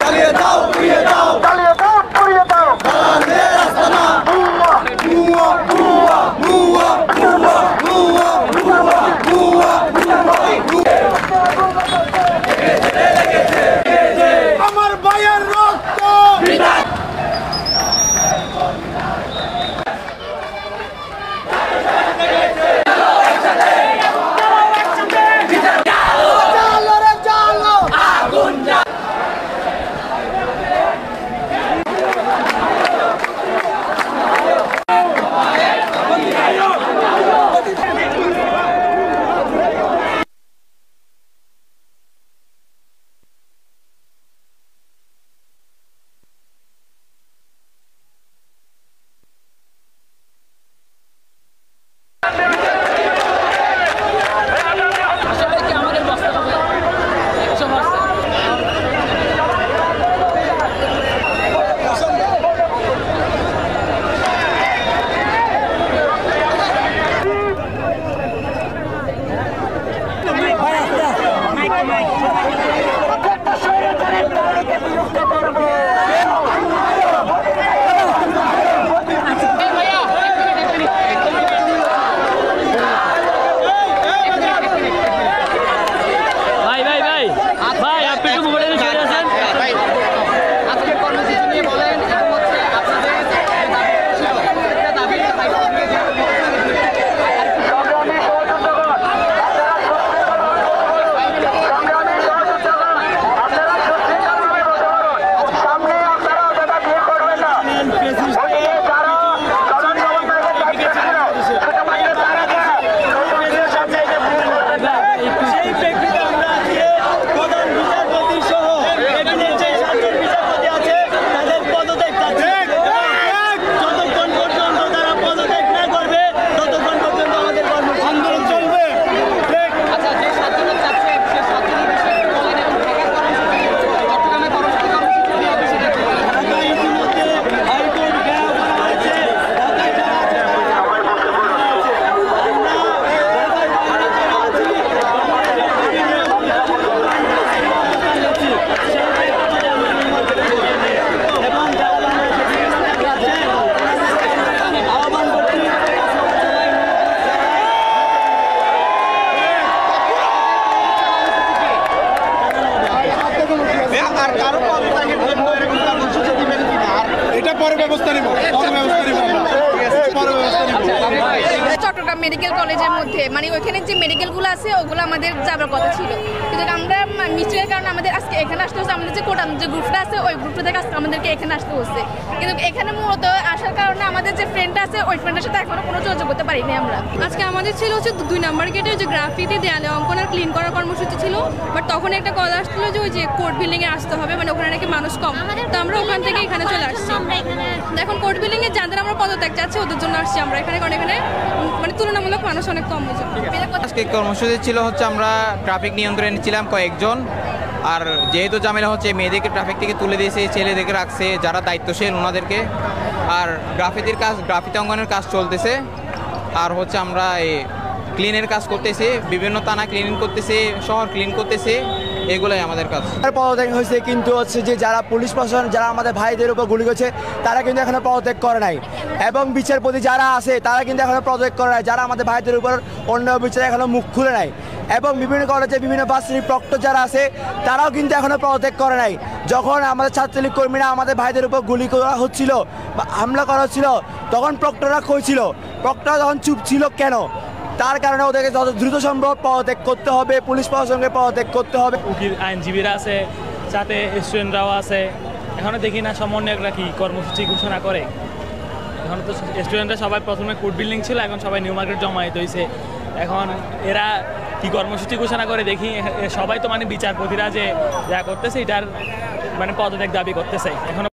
চালিয়ে দাও, পুড়িয়ে দাও, চালিয়ে দাও, পুড়িয়ে দাও, দালালদের আস্তানা, মুয়া, মুয়া, মুয়া, মুয়া, মুয়া, মুয়া, মুয়া, মুয়া, আমার ভাইয়ের রক্ত চট্টগ্রাম মেডিকেল কলেজের মধ্যে মানে ওইখানে যে মেডিকেলগুলো আছে ওগুলো আমাদের যাবার কথা ছিল, কিন্তু আমরা মিস্টেকের কারণে আমাদের আজকে এখানে আসতে হচ্ছে। আমাদের যে কোটান যে গ্রুপটা আছে ওই গ্রুপটা থেকে আজকে আমাদেরকে এখানে আসতে হচ্ছে, কিন্তু এখানে মূলত আসার কারণে আমাদের যে ফ্রেন্ডটা আছে ওই ফ্রেন্ডের সাথে এখনো কোনো যোগাযোগ করতে পারিনি আমরা। আজকে আমাদের ছিল হচ্ছে 2 নম্বর গেটে যে গ্রাফিতি দেয়ালে অঙ্কন আর ক্লিন করার কর্মসূচি ছিল, বাট তখন একটা কল আসছিল যে ওই যে কোর্ট বিল্ডিংয়ে আসতে হবে, মানে ওখানে নাকি মানুষ কম, তো আমরা ওখান থেকে এখানে চলে আসছি। এখন কোর্ট বিল্ডিংয়ে যাদের আমরা পদত্যাগ চাচ্ছি ওদের জন্য আসছি আমরা এখানে, কারণ এখানে মানে তুলনামূলক মানুষ অনেক কম হয়েছে। আজকে কর্মসূচি ছিল হচ্ছে আমরা ট্রাফিক নিয়ন্ত্রণে ছিলাম কয়েকজন, আর যেহেতু ঝামেলা হচ্ছে মেয়েদেরকে ট্রাফিক থেকে তুলে দিয়েছে, ছেলেদেরকে রাখছে যারা দায়িত্বশীল ওনাদেরকে, আর গ্রাফিতি অঙ্কনের কাজ চলতেছে, আর হচ্ছে আমরা এই ক্লিনের কাজ করতেছি, বিভিন্ন থানা ক্লিনিং করতেছি, শহর ক্লিন করতেছি, এগুলাই আমাদের কাজ। পদত্যাগ হয়েছে, কিন্তু হচ্ছে যে যারা পুলিশ প্রশাসন যারা আমাদের ভাইদের উপর গুলি করছে তারা কিন্তু এখনো পদত্যাগ করে নাই, এবং বিচারপতি যারা আছে তারা কিন্তু এখনো পদত্যাগ করে নাই, যারা আমাদের ভাইদের উপর অন্য বিচারে এখনো মুখ খুলে নাই, এবং বিভিন্ন কলেজে বিভিন্ন ভার্সিটির প্রক্টর যারা আছে তারাও কিন্তু এখনো পদত্যাগ করে নাই। যখন আমাদের ছাত্রলীগ কর্মীরা আমাদের ভাইদের উপর গুলি করা হচ্ছিল বা হামলা করা হচ্ছিল তখন প্রক্টররা কই ছিল? প্রক্টর তখন চুপ ছিল কেন? তার কারণে ওদেরকে যত দ্রুত সম্ভব পদত্যাগ করতে হবে, পুলিশ প্রশাসনকে পদত্যাগ করতে হবে। উকিল আইনজীবীরা আছে, সাথে স্টুডেন্টরাও আছে, এখনও দেখি না সমন্বয়করা কি কর্মসূচি ঘোষণা করে। এখন তো স্টুডেন্টরা সবাই প্রথমে কোর্ট বিল্ডিং ছিল, এখন সবাই নিউ মার্কেট জমায়েত হয়েছে। এখন এরা কি কর্মসূচি ঘোষণা করে দেখি। সবাই তো মানে বিচারপতিরা যে যা করতেছে এটার মানে পদত্যাগ দাবি করতেছে, এখনো